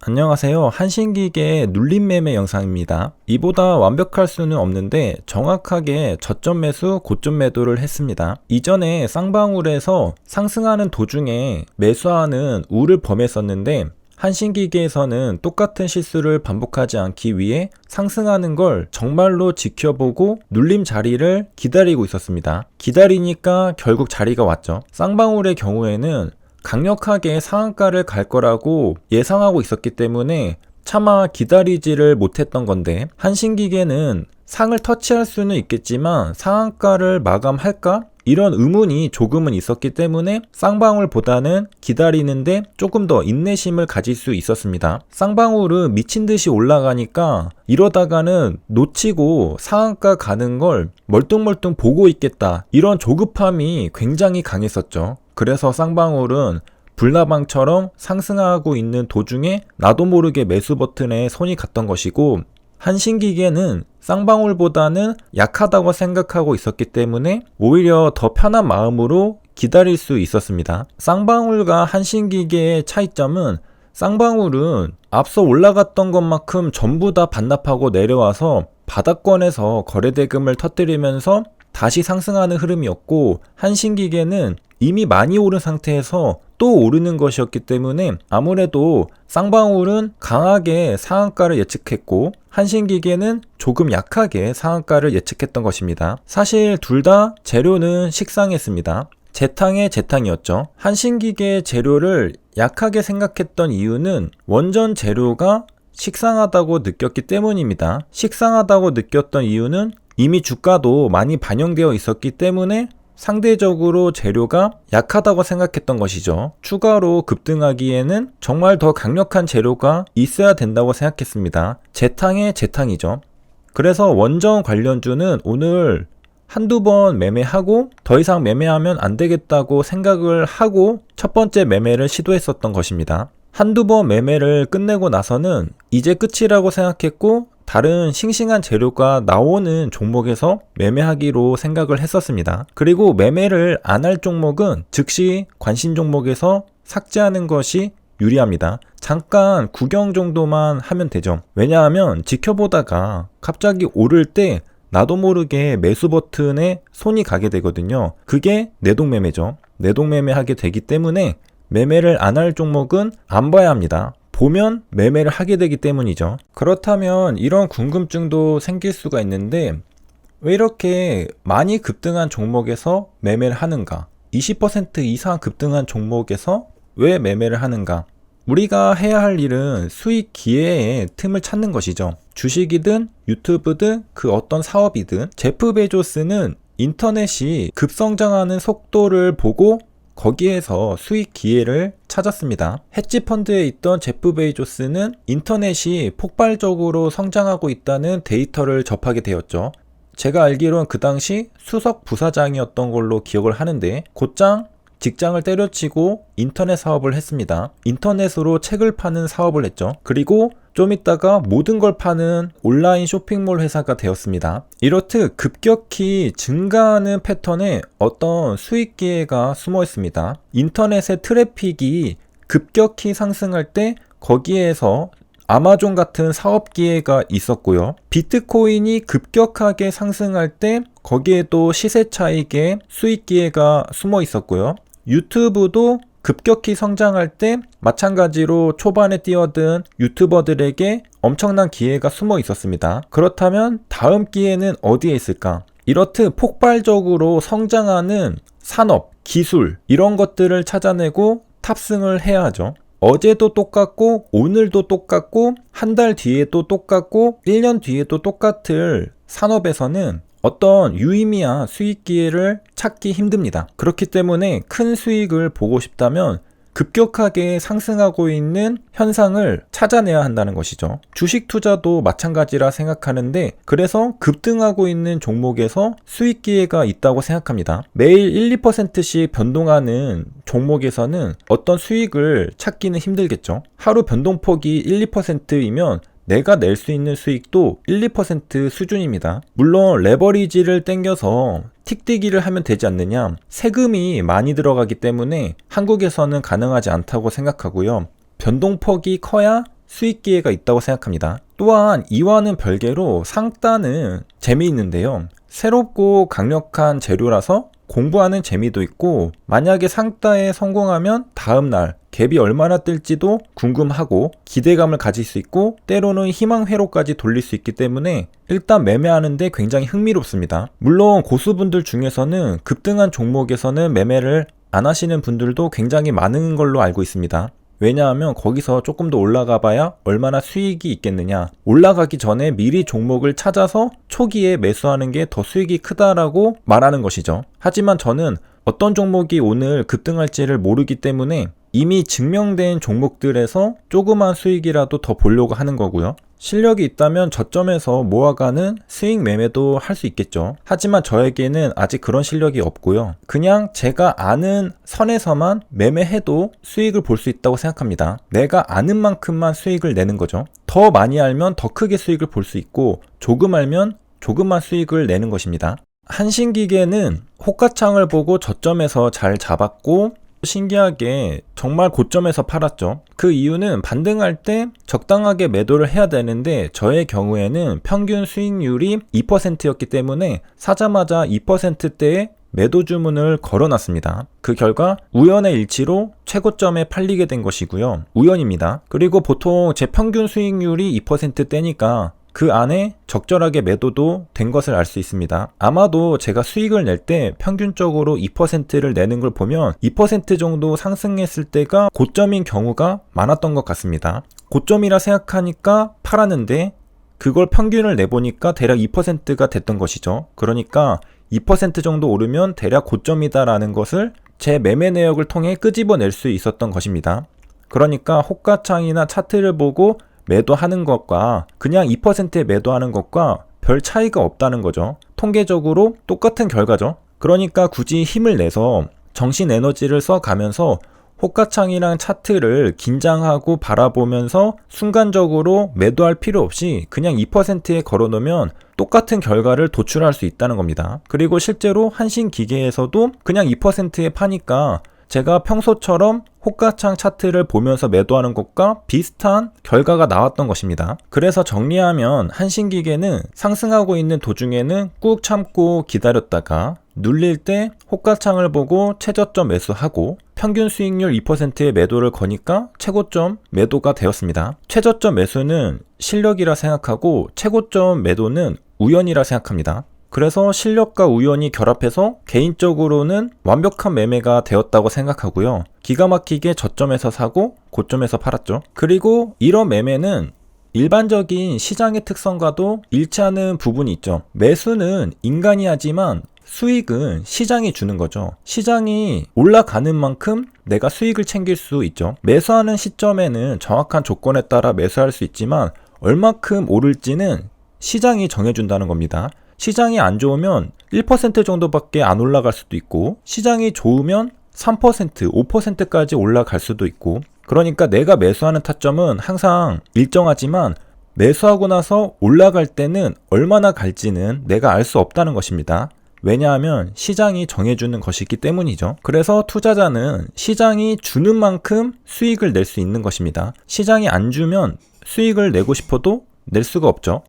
안녕하세요. 한신기계의 눌림 매매 영상입니다. 이보다 완벽할 수는 없는데 정확하게 저점 매수, 고점 매도를 했습니다. 이전에 쌍방울에서 상승하는 도중에 매수하는 우를 범했었는데 한신기계에서는 똑같은 실수를 반복하지 않기 위해 상승하는 걸 정말로 지켜보고 눌림 자리를 기다리고 있었습니다. 기다리니까 결국 자리가 왔죠. 쌍방울의 경우에는 강력하게 상한가를 갈 거라고 예상하고 있었기 때문에 차마 기다리지를 못했던 건데, 한신기계는 상을 터치할 수는 있겠지만 상한가를 마감할까? 이런 의문이 조금은 있었기 때문에 쌍방울보다는 기다리는데 조금 더 인내심을 가질 수 있었습니다. 쌍방울은 미친듯이 올라가니까 이러다가는 놓치고 상한가 가는 걸 멀뚱멀뚱 보고 있겠다, 이런 조급함이 굉장히 강했었죠. 그래서 쌍방울은 불나방처럼 상승하고 있는 도중에 나도 모르게 매수 버튼에 손이 갔던 것이고, 한신기계는 쌍방울보다는 약하다고 생각하고 있었기 때문에 오히려 더 편한 마음으로 기다릴 수 있었습니다. 쌍방울과 한신기계의 차이점은, 쌍방울은 앞서 올라갔던 것만큼 전부 다 반납하고 내려와서 바닥권에서 거래대금을 터뜨리면서 다시 상승하는 흐름이었고, 한신기계는 이미 많이 오른 상태에서 또 오르는 것이었기 때문에 아무래도 쌍방울은 강하게 상한가를 예측했고 한신기계는 조금 약하게 상한가를 예측했던 것입니다. 사실 둘 다 재료는 식상했습니다. 재탕의 재탕이었죠. 한신기계의 재료를 약하게 생각했던 이유는 원전 재료가 식상하다고 느꼈기 때문입니다. 식상하다고 느꼈던 이유는 이미 주가도 많이 반영되어 있었기 때문에 상대적으로 재료가 약하다고 생각했던 것이죠. 추가로 급등하기에는 정말 더 강력한 재료가 있어야 된다고 생각했습니다. 재탕의 재탕이죠. 그래서 원전 관련주는 오늘 한두 번 매매하고 더 이상 매매하면 안 되겠다고 생각을 하고 첫 번째 매매를 시도했었던 것입니다. 한두 번 매매를 끝내고 나서는 이제 끝이라고 생각했고 다른 싱싱한 재료가 나오는 종목에서 매매하기로 생각을 했었습니다. 그리고 매매를 안 할 종목은 즉시 관심 종목에서 삭제하는 것이 유리합니다. 잠깐 구경 정도만 하면 되죠. 왜냐하면 지켜보다가 갑자기 오를 때 나도 모르게 매수 버튼에 손이 가게 되거든요. 그게 내동매매죠. 내동매매 하게 되기 때문에 매매를 안 할 종목은 안 봐야 합니다. 보면 매매를 하게 되기 때문이죠. 그렇다면 이런 궁금증도 생길 수가 있는데, 왜 이렇게 많이 급등한 종목에서 매매를 하는가? 20% 이상 급등한 종목에서 왜 매매를 하는가? 우리가 해야 할 일은 수익 기회의 틈을 찾는 것이죠. 주식이든 유튜브든 그 어떤 사업이든, 제프 베조스는 인터넷이 급성장하는 속도를 보고 거기에서 수익 기회를 찾았습니다. 헤지 펀드에 있던 제프 베이조스는 인터넷이 폭발적으로 성장하고 있다는 데이터를 접하게 되었죠. 제가 알기로는 그 당시 수석 부사장이었던 걸로 기억을 하는데, 곧장 직장을 때려치고 인터넷 사업을 했습니다. 인터넷으로 책을 파는 사업을 했죠. 그리고 좀 있다가 모든 걸 파는 온라인 쇼핑몰 회사가 되었습니다. 이렇듯 급격히 증가하는 패턴에 어떤 수익 기회가 숨어 있습니다. 인터넷의 트래픽이 급격히 상승할 때 거기에서 아마존 같은 사업 기회가 있었고요. 비트코인이 급격하게 상승할 때 거기에도 시세 차익의 수익 기회가 숨어 있었고요. 유튜브도 급격히 성장할 때 마찬가지로 초반에 뛰어든 유튜버들에게 엄청난 기회가 숨어 있었습니다. 그렇다면 다음 기회는 어디에 있을까? 이렇듯 폭발적으로 성장하는 산업, 기술, 이런 것들을 찾아내고 탑승을 해야 하죠. 어제도 똑같고 오늘도 똑같고 한 달 뒤에도 똑같고 1년 뒤에도 똑같을 산업에서는 어떤 유의미한 수익 기회를 찾기 힘듭니다. 그렇기 때문에 큰 수익을 보고 싶다면 급격하게 상승하고 있는 현상을 찾아내야 한다는 것이죠. 주식 투자도 마찬가지라 생각하는데, 그래서 급등하고 있는 종목에서 수익 기회가 있다고 생각합니다. 매일 1, 2%씩 변동하는 종목에서는 어떤 수익을 찾기는 힘들겠죠. 하루 변동폭이 1, 2%이면 내가 낼 수 있는 수익도 1, 2% 수준입니다. 물론 레버리지를 땡겨서 틱뛰기를 하면 되지 않느냐, 세금이 많이 들어가기 때문에 한국에서는 가능하지 않다고 생각하고요. 변동폭이 커야 수익 기회가 있다고 생각합니다. 또한 이와는 별개로 상따는 재미있는데요. 새롭고 강력한 재료라서 공부하는 재미도 있고, 만약에 상따에 성공하면 다음날 갭이 얼마나 뜰지도 궁금하고 기대감을 가질 수 있고, 때로는 희망 회로까지 돌릴 수 있기 때문에 일단 매매하는데 굉장히 흥미롭습니다. 물론 고수분들 중에서는 급등한 종목에서는 매매를 안 하시는 분들도 굉장히 많은 걸로 알고 있습니다. 왜냐하면 거기서 조금 더 올라가 봐야 얼마나 수익이 있겠느냐, 올라가기 전에 미리 종목을 찾아서 초기에 매수하는 게 더 수익이 크다라고 말하는 것이죠. 하지만 저는 어떤 종목이 오늘 급등할지를 모르기 때문에 이미 증명된 종목들에서 조그만 수익이라도 더 보려고 하는 거고요. 실력이 있다면 저점에서 모아가는 스윙 매매도 할 수 있겠죠. 하지만 저에게는 아직 그런 실력이 없고요. 그냥 제가 아는 선에서만 매매해도 수익을 볼 수 있다고 생각합니다. 내가 아는 만큼만 수익을 내는 거죠. 더 많이 알면 더 크게 수익을 볼 수 있고, 조금 알면 조금만 수익을 내는 것입니다. 한신기계는 호가창을 보고 저점에서 잘 잡았고, 신기하게 정말 고점에서 팔았죠. 그 이유는 반등할 때 적당하게 매도를 해야 되는데, 저의 경우에는 평균 수익률이 2%였기 때문에 사자마자 2%대의 매도 주문을 걸어놨습니다. 그 결과 우연의 일치로 최고점에 팔리게 된 것이고요. 우연입니다. 그리고 보통 제 평균 수익률이 2%대니까 그 안에 적절하게 매도도 된 것을 알 수 있습니다. 아마도 제가 수익을 낼 때 평균적으로 2%를 내는 걸 보면 2% 정도 상승했을 때가 고점인 경우가 많았던 것 같습니다. 고점이라 생각하니까 팔았는데 그걸 평균을 내보니까 대략 2%가 됐던 것이죠. 그러니까 2% 정도 오르면 대략 고점이다라는 것을 제 매매 내역을 통해 끄집어낼 수 있었던 것입니다. 그러니까 호가창이나 차트를 보고 매도하는 것과 그냥 2%에 매도하는 것과 별 차이가 없다는 거죠. 통계적으로 똑같은 결과죠. 그러니까 굳이 힘을 내서 정신 에너지를 써가면서 호가창이랑 차트를 긴장하고 바라보면서 순간적으로 매도할 필요 없이 그냥 2%에 걸어놓으면 똑같은 결과를 도출할 수 있다는 겁니다. 그리고 실제로 한신기계에서도 그냥 2%에 파니까 제가 평소처럼 호가창 차트를 보면서 매도하는 것과 비슷한 결과가 나왔던 것입니다. 그래서 정리하면 한신기계는 상승하고 있는 도중에는 꾹 참고 기다렸다가 눌릴 때 호가창을 보고 최저점 매수하고 평균 수익률 2%의 매도를 거니까 최고점 매도가 되었습니다. 최저점 매수는 실력이라 생각하고 최고점 매도는 우연이라 생각합니다. 그래서 실력과 우연이 결합해서 개인적으로는 완벽한 매매가 되었다고 생각하고요. 기가 막히게 저점에서 사고 고점에서 팔았죠. 그리고 이런 매매는 일반적인 시장의 특성과도 일치하는 부분이 있죠. 매수는 인간이 하지만 수익은 시장이 주는 거죠. 시장이 올라가는 만큼 내가 수익을 챙길 수 있죠. 매수하는 시점에는 정확한 조건에 따라 매수할 수 있지만 얼마큼 오를지는 시장이 정해준다는 겁니다. 시장이 안 좋으면 1% 정도밖에 안 올라갈 수도 있고, 시장이 좋으면 3%, 5%까지 올라갈 수도 있고, 그러니까 내가 매수하는 타점은 항상 일정하지만 매수하고 나서 올라갈 때는 얼마나 갈지는 내가 알 수 없다는 것입니다. 왜냐하면 시장이 정해주는 것이기 때문이죠. 그래서 투자자는 시장이 주는 만큼 수익을 낼 수 있는 것입니다. 시장이 안 주면 수익을 내고 싶어도 낼 수가 없죠.